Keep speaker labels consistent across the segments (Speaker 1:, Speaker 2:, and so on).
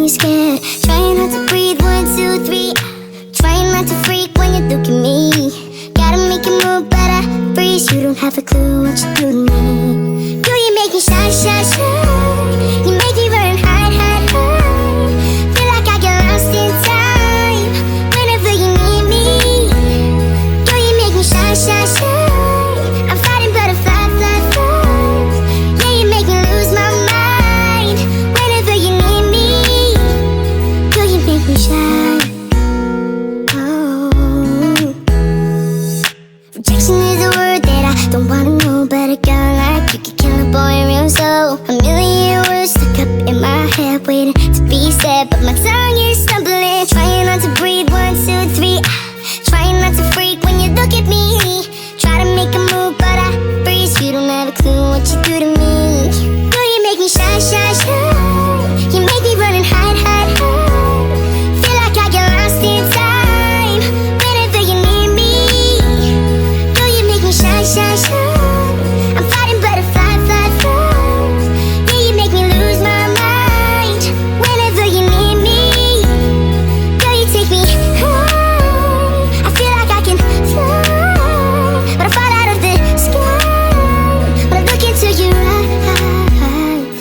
Speaker 1: you're scared. Trying not to breathe, 1, 2, 3. Trying not to freak when you look at me. Gotta make you move, better freeze. You don't have a clue what you do to me. Girl, you make me shine, shine, shine. You make me run, hide, hide, hide. Feel like I get lost in time whenever you need me. Girl, you make me shine, shine, shine. I'm fighting butterfly, fly, fly. Yeah, you make me lose my mind whenever you need me. Girl, you make me shine. Rejection is a word that I don't wanna know, but a girl like you can kill a boy real slow. A million words stuck up in my head, waiting to be said, but my tongue is stumbling. Trying not to breathe, 1, 2, 3. Trying not to freak when you look at me. Try to make a move, but I freeze. You don't have a clue what you do to me. Girl, you make me shine, shine, shine. You make me run and hide, hide, hide. Feel like I get lost in time whenever you need me. Shine, shine, shine. I'm fighting butterfly, fly, fly. Yeah, you make me lose my mind whenever you need me. Girl, you take me high. I feel like I can fly, but I fall out of the sky when I look into your eyes.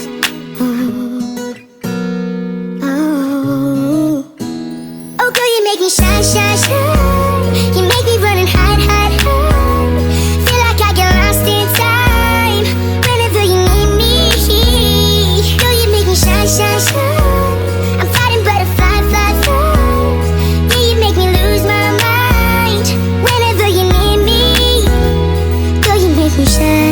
Speaker 1: Oh, girl, you make me shine, shine, shine. You make me run and hide, hide, hide. Shine, shine. I'm fighting butterfly, fly, fly. Yeah, you make me lose my mind whenever you need me. Girl, you make me shine.